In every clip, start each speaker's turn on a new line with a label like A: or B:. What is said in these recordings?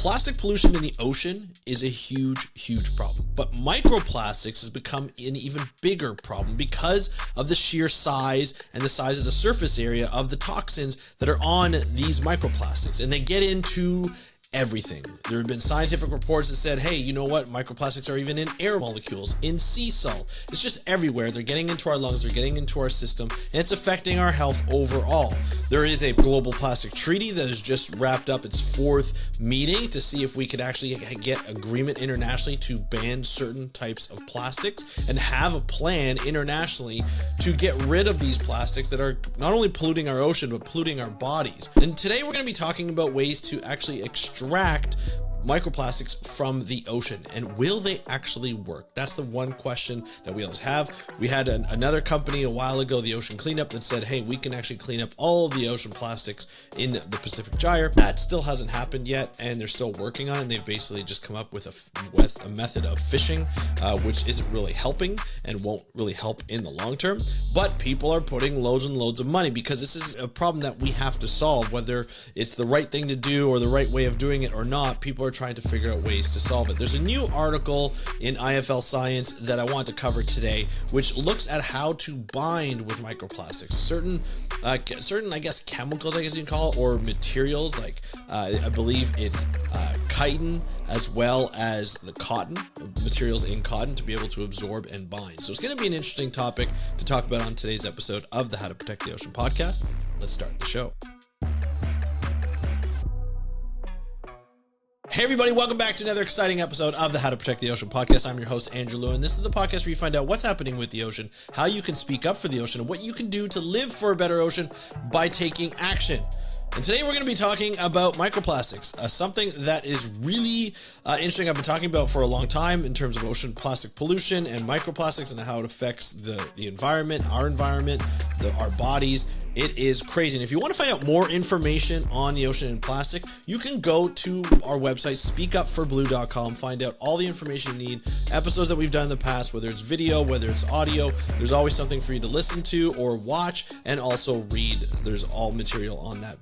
A: Plastic pollution in the ocean is a huge problem, but microplastics has become an even bigger problem because of the sheer size and the size of the surface area of the toxins that are on these microplastics, and they get into everything. There have been scientific reports that said, hey, you know what? Microplastics are even in air molecules, in sea salt. It's just everywhere. They're getting into our lungs, they're getting into our system, and it's affecting our health overall. There is a global plastic treaty that has just wrapped up its 4th meeting to see if we could actually get agreement internationally to ban certain types of plastics and have a plan internationally to get rid of these plastics that are not only polluting our ocean, but polluting our bodies. And today we're going to be talking about ways to actually extract microplastics from the ocean, and will they actually work? That's the one question that we always have. We had another company a while ago, the Ocean Cleanup, that said, hey, we can actually clean up all of the ocean plastics in the Pacific Gyre. That still hasn't happened yet, and they're still working on it. They've basically just come up with a method of fishing, which isn't really helping and won't really help in the long term. But people are putting loads and loads of money because this is a problem that we have to solve, whether it's the right thing to do or the right way of doing it or not. People are trying to figure out ways to solve it. There's a new article in IFL Science that I want to cover today, which looks at how to bind with microplastics. Certain, I guess, chemicals, I guess you can call it, or materials, like I believe it's chitin, as well as the cotton, materials in cotton, to be able to absorb and bind. So it's going to be an interesting topic to talk about on today's episode of the How to Protect the Ocean podcast. Let's start the show. Hey everybody, welcome back to another exciting episode of the How to Protect the Ocean podcast. I'm your host, Andrew Lewin. This is the podcast where you find out what's happening with the ocean, how you can speak up for the ocean, and what you can do to live for a better ocean by taking action. And today we're going to be talking about microplastics, something that is really interesting. I've been talking about for a long time in terms of ocean plastic pollution and microplastics and how it affects the environment, our bodies. It is crazy. And if you want to find out more information on the ocean and plastic, you can go to our website, speakupforblue.com, find out all the information you need, episodes that we've done in the past, whether it's video, whether it's audio. There's always something for you to listen to or watch, and also read. There's all material on that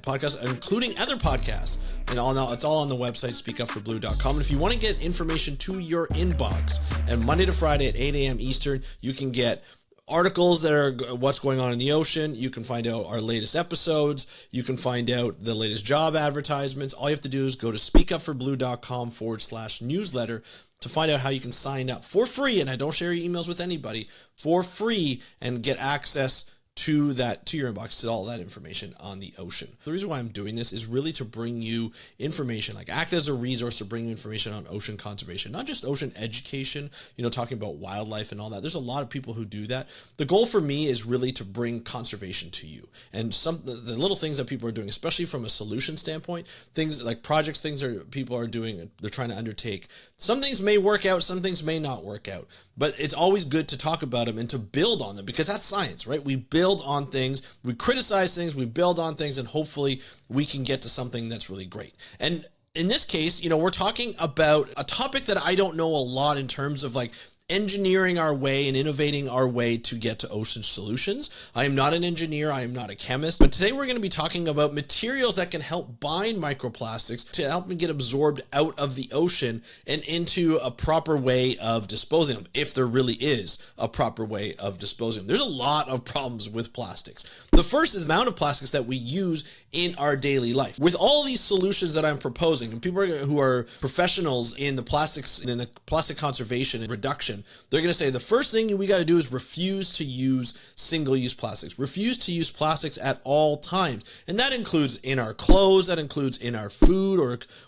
A: podcast, including other podcasts. And it's all on the website, speakupforblue.com. And if you want to get information to your inbox, and Monday to Friday at 8 a.m. Eastern, you can get articles that are what's going on in the ocean. You can find out our latest episodes. You can find out the latest job advertisements. All you have to do is go to speakupforblue.com/newsletter to find out how you can sign up for free. And I don't share your emails with anybody, for free, and get access to your inbox, to all that information on the ocean. The reason why I'm doing this is really to bring you information, like act as a resource to bring you information on ocean conservation, not just ocean education, talking about wildlife and all that. There's a lot of people who do that. The goal for me is really to bring conservation to you, and the little things that people are doing, especially from a solution standpoint, things like projects, people are doing, they're trying to undertake. Some things may work out, some things may not work out, but it's always good to talk about them and to build on them, because that's science, right? We build on things, we criticize things, we build on things, and hopefully we can get to something that's really great. And in this case, we're talking about a topic that I don't know a lot in terms of like engineering our way and innovating our way to get to ocean solutions. I am not an engineer, I am not a chemist, but today we're going to be talking about materials that can help bind microplastics to help them get absorbed out of the ocean and into a proper way of disposing of them, if there really is a proper way of disposing of them. There's a lot of problems with plastics. The first is the amount of plastics that we use in our daily life. With all these solutions that I'm proposing, and people who are professionals in the plastics, in the plastic conservation and reduction, they're going to say the first thing we got to do is refuse to use single-use plastics. Refuse to use plastics at all times. And that includes in our clothes, that includes in our food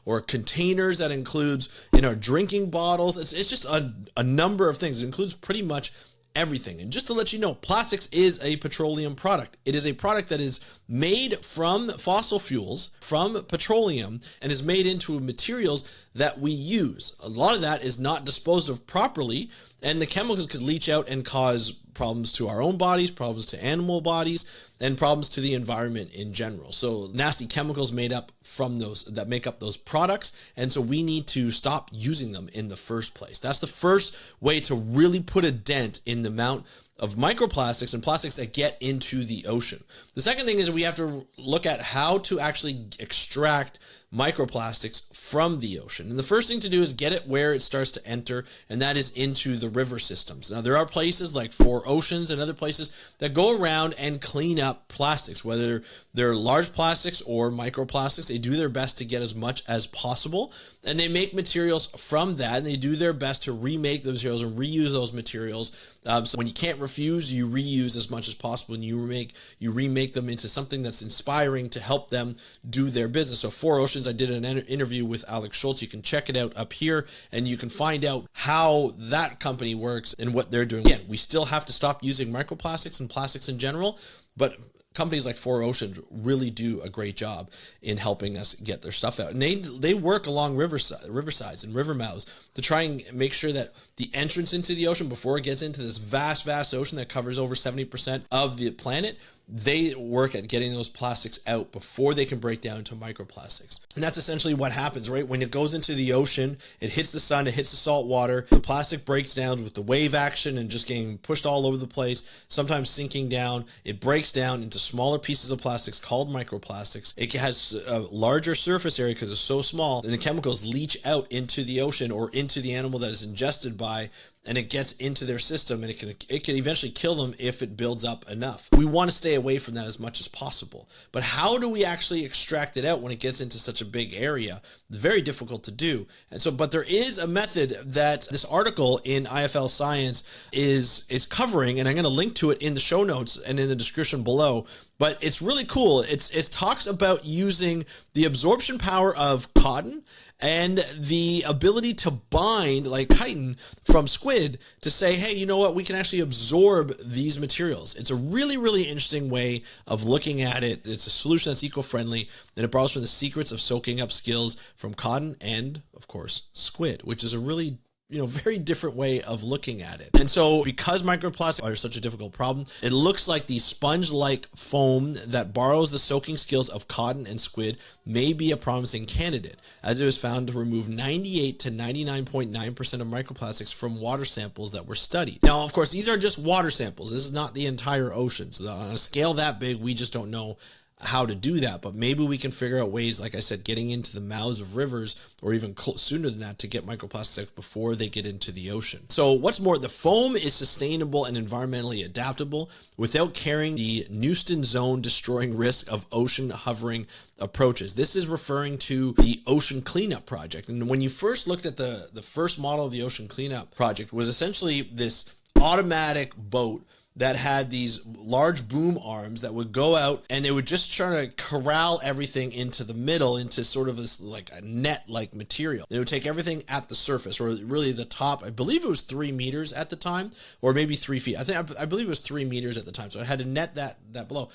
A: or containers, that includes in our drinking bottles. It's just a number of things. It includes pretty much everything. And just to let you know, plastics is a petroleum product. It is a product that is made from fossil fuels, from petroleum, and is made into materials that we use. A lot of that is not disposed of properly, and the chemicals could leach out and cause problems to our own bodies, problems to animal bodies, and problems to the environment in general. So nasty chemicals made up from those that make up those products, and so we need to stop using them in the first place. That's the first way to really put a dent in the amount of microplastics and plastics that get into the ocean. The second thing is we have to look at how to actually extract microplastics from the ocean. And the first thing to do is get it where it starts to enter, and that is into the river systems. Now, there are places like 4Oceans and other places that go around and clean up plastics, whether they're large plastics or microplastics. They do their best to get as much as possible, and they make materials from that, and they do their best to remake those materials and reuse those materials. So when you can't refuse, you reuse as much as possible, and you remake them into something that's inspiring to help them do their business. So 4Oceans, I did an interview with Alex Schultz. You can check it out up here, and you can find out how that company works and what they're doing. Again, we still have to stop using microplastics and plastics in general, but companies like 4Oceans really do a great job in helping us get their stuff out. And they work along riversides and river mouths to try and make sure that the entrance into the ocean, before it gets into this vast ocean that covers over 70% of the planet, they work at getting those plastics out before they can break down into microplastics. And that's essentially what happens, right? When it goes into the ocean, it hits the sun, it hits the salt water, the plastic breaks down with the wave action and just getting pushed all over the place, sometimes sinking down. It breaks down into smaller pieces of plastics called microplastics. It has a larger surface area because it's so small, and the chemicals leach out into the ocean or into the animal that is ingested by, and it gets into their system, and it can eventually kill them if it builds up enough. We want to stay away from that as much as possible. But how do we actually extract it out when it gets into such a big area? It's very difficult to do. And so, but there is a method that this article in IFL Science is covering, and I'm going to link to it in the show notes and in the description below. But it's really cool. It talks about using the absorption power of cotton and the ability to bind, like chitin from squid, to say, hey, you know what, we can actually absorb these materials. It's a really, really interesting way of looking at it. It's a solution that's eco-friendly, and it borrows from the secrets of soaking up skills from cotton and, of course, squid, which is a really very different way of looking at it. And so because microplastics are such a difficult problem, it looks like the sponge-like foam that borrows the soaking skills of cotton and squid may be a promising candidate, as it was found to remove 98 to 99.9% of microplastics from water samples that were studied. Now, of course, these are just water samples. This is not the entire ocean. So on a scale that big, we just don't know how to do that, but maybe we can figure out ways, like I said, getting into the mouths of rivers or even sooner than that to get microplastics before they get into the ocean. So what's more, the foam is sustainable and environmentally adaptable without carrying the Newton zone destroying risk of ocean hovering approaches. This is referring to the Ocean Cleanup Project. And when you first looked at the first model of the Ocean Cleanup Project, was essentially this automatic boat that had these large boom arms that would go out, and they would just try to corral everything into the middle, into sort of this like a net-like material. They would take everything at the surface, or really the top. I believe it was 3 meters at the time, or maybe 3 feet. I believe it was 3 meters at the time. So it had to net that below.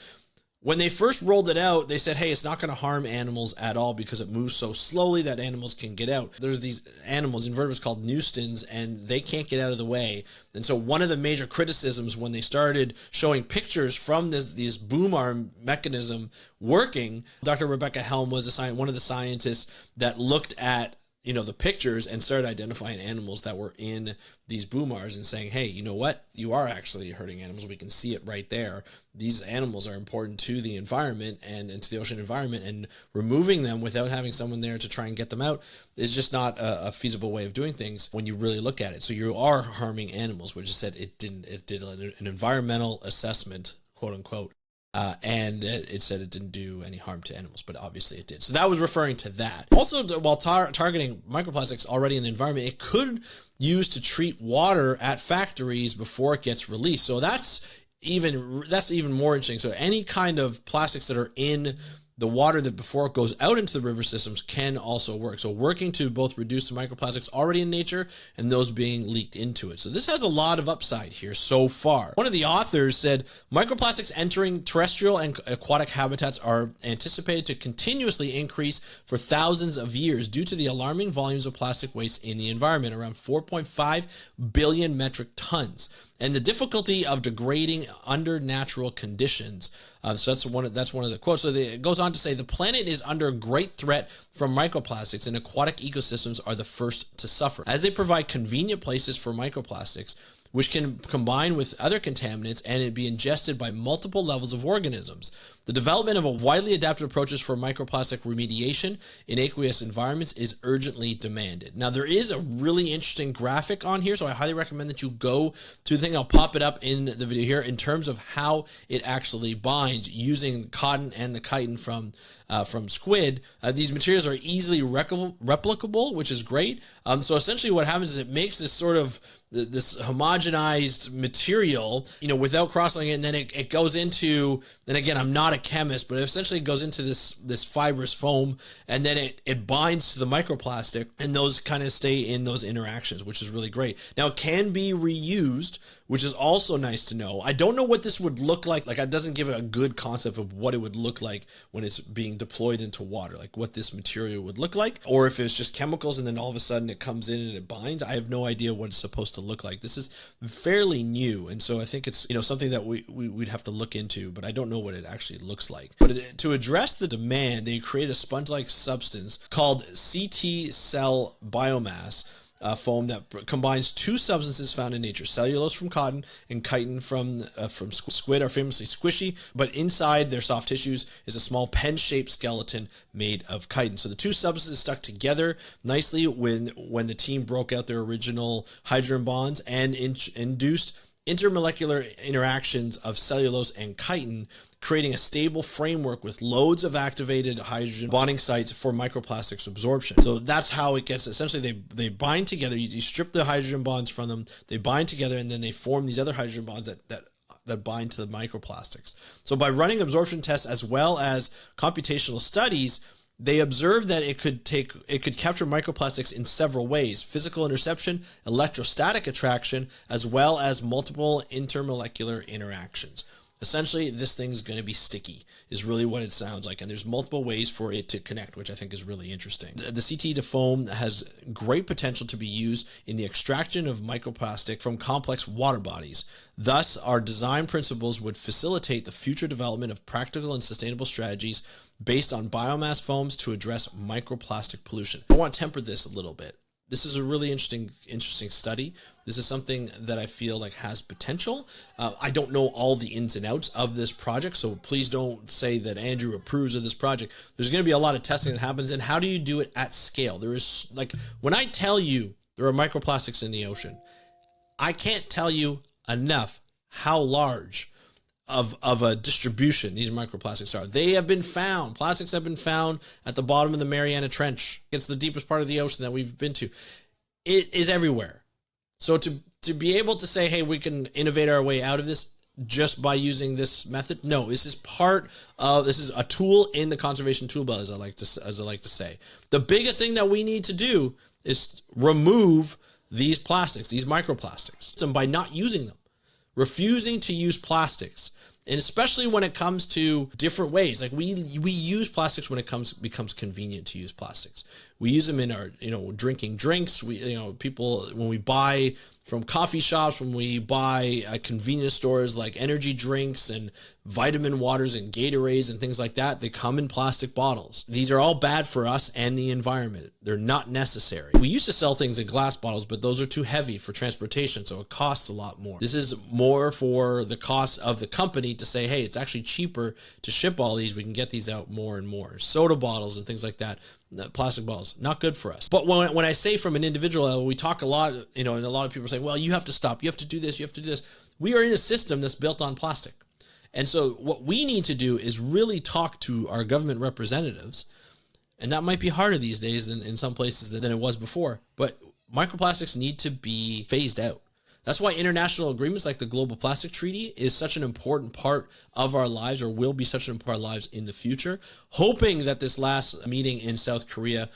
A: When they first rolled it out, they said, hey, it's not going to harm animals at all because it moves so slowly that animals can get out. There's these animals, invertebrates called Newtons, and they can't get out of the way. And so one of the major criticisms when they started showing pictures from this boom arm mechanism working, Dr. Rebecca Helm was one of the scientists that looked at the pictures and started identifying animals that were in these boomers and saying, hey, you know what? You are actually hurting animals. We can see it right there. These animals are important to the environment and to the ocean environment, and removing them without having someone there to try and get them out is just not a feasible way of doing things when you really look at it. So you are harming animals, which is said it did an environmental assessment, quote unquote, and it said it didn't do any harm to animals, but obviously it did. So that was referring to that. Also, while targeting microplastics already in the environment, it could use to treat water at factories before it gets released. So that's even more interesting. So any kind of plastics that are in the water that before it goes out into the river systems can also work. So working to both reduce the microplastics already in nature and those being leaked into it. So this has a lot of upside here so far. One of the authors said, microplastics entering terrestrial and aquatic habitats are anticipated to continuously increase for thousands of years due to the alarming volumes of plastic waste in the environment, around 4.5 billion metric tons. And the difficulty of degrading under natural conditions. So that's one of the quotes. So it goes on to say, the planet is under great threat from microplastics, and aquatic ecosystems are the first to suffer. As they provide convenient places for microplastics, which can combine with other contaminants and it be ingested by multiple levels of organisms. The development of a widely adapted approaches for microplastic remediation in aqueous environments is urgently demanded. Now, there is a really interesting graphic on here, so I highly recommend that you go to the thing. I'll pop it up in the video here in terms of how it actually binds using cotton and the chitin from squid. These materials are easily replicable, which is great. So essentially what happens is it makes this sort of this homogenized material, without cross-linking it, and then it goes into, and again, I'm not a chemist, but essentially it goes into this fibrous foam, and then it binds to the microplastic, and those kind of stay in those interactions, which is really great. Now, it can be reused, which is also nice to know. I don't know what this would look like. Like, it doesn't give a good concept of what it would look like when it's being deployed into water, like what this material would look like, or if it's just chemicals and then all of a sudden it comes in and it binds. I have no idea what it's supposed to look like. This is fairly new, and so I think it's something that we'd have to look into, but I don't know what it actually looks like. But to address the demand, they created a sponge-like substance called CT cell biomass foam that combines two substances found in nature: cellulose from cotton and chitin from squid are famously squishy, but inside their soft tissues is a small pen-shaped skeleton made of chitin. So the two substances stuck together nicely when the team broke out their original hydrogen bonds and induced intermolecular interactions of cellulose and chitin, creating a stable framework with loads of activated hydrogen bonding sites for microplastics absorption. So that's how it gets. Essentially, they bind together. You strip the hydrogen bonds from them, they bind together, and then they form these other hydrogen bonds that bind to the microplastics. So by running absorption tests as well as computational studies, they observed that it could capture microplastics in several ways: physical interception, electrostatic attraction, as well as multiple intermolecular interactions. Essentially, this thing's going to be sticky, is really what it sounds like. And there's multiple ways for it to connect, which I think is really interesting. The CT to foam has great potential to be used in the extraction of microplastic from complex water bodies. Thus, our design principles would facilitate the future development of practical and sustainable strategies based on biomass foams to address microplastic pollution. I want to temper this a little bit. This is a really interesting study. This is something that I feel like has potential. I don't know all the ins and outs of this project, so please don't say that Andrew approves of this project. There's going to be a lot of testing that happens, and how do you do it at scale? There is, like, when I tell you there are microplastics in the ocean, I can't tell you enough how large of a distribution these microplastics are. They have been found. Plastics have been found at the bottom of the Mariana Trench. It's the deepest part of the ocean that we've been to. It is everywhere. So to be able to say, hey, we can innovate our way out of this just by using this method, no, this is a tool in the conservation tool belt, as I like to say. The biggest thing that we need to do is remove these plastics, these microplastics, and by not using them, refusing to use plastics. And especially when it comes to different ways, like we use plastics when it becomes convenient to use plastics. We use them in our, drinking drinks. People, when we buy from coffee shops, when we buy at convenience stores like energy drinks and vitamin waters and Gatorades and things like that, they come in plastic bottles. These are all bad for us and the environment. They're not necessary. We used to sell things in glass bottles, but those are too heavy for transportation, so it costs a lot more. This is more for the cost of the company to say, hey, it's actually cheaper to ship all these. We can get these out more and more. Soda bottles and things like that. Plastic bottles, not good for us. But when I say from an individual level, we talk a lot, and a lot of people are saying, well, you have to stop, you have to do this, you have to do this. We are in a system that's built on plastic. And so what we need to do is really talk to our government representatives, and that might be harder these days than in some places than it was before, but microplastics need to be phased out. That's why international agreements like the Global Plastic Treaty is such an important part of our lives, or will be such an important part of our lives in the future. Hoping that this last meeting in South Korea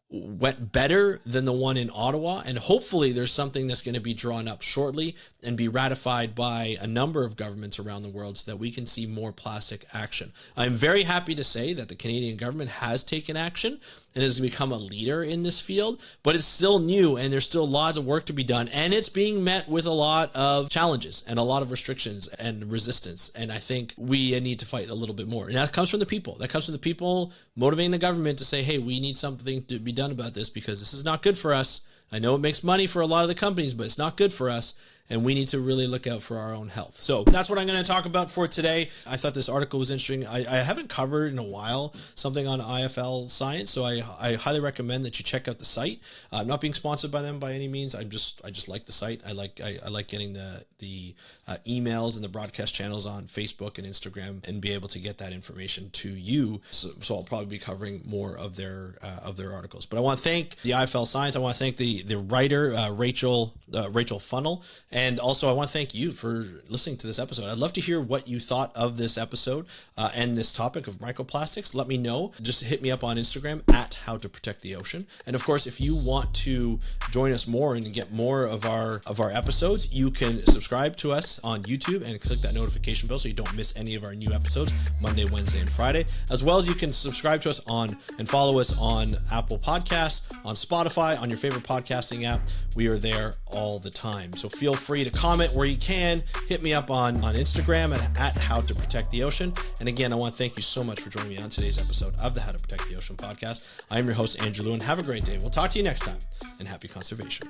A: went better than the one in Ottawa, and hopefully there's something that's going to be drawn up shortly and be ratified by a number of governments around the world so that we can see more plastic action. I'm very happy to say that the Canadian government has taken action and has become a leader in this field, but it's still new and there's still lots of work to be done, and it's being met with a lot of challenges and a lot of restrictions and resistance, and I think we need to fight a little bit more. And that comes from the people. That comes from the people motivating the government to say, hey, we need something to be done about this because this is not good for us. I know it makes money for a lot of the companies, but it's not good for us. and we need to really look out for our own health. So that's what I'm going to talk about for today. I thought this article was interesting. I haven't covered in a while something on IFL science, so I highly recommend that you check out the site. I'm not being sponsored by them by any means. I just like the site. I like getting the emails and the broadcast channels on Facebook and Instagram and be able to get that information to you. So I'll probably be covering more of their articles. But I want to thank the IFL Science. I want to thank the writer Rachel Funnel, and also I want to thank you for listening to this episode. I'd love to hear what you thought of this episode and this topic of microplastics. Let me know. Just hit me up on Instagram at How to Protect the Ocean. And of course, if you want to join us more and get more of our episodes, you can subscribe to us on YouTube and click that notification bell so you don't miss any of our new episodes Monday, Wednesday, and Friday. As well as you can subscribe to us on and follow us on Apple Podcasts, on Spotify, on your favorite podcasting app. We are there all the time. So feel free to comment where you can. Hit me up on Instagram at How to Protect the Ocean. And again, I want to thank you so much for joining me on today's episode of the How to Protect the Ocean podcast. I am your host, Andrew Lewin. Have a great day. We'll talk to you next time, and happy conservation.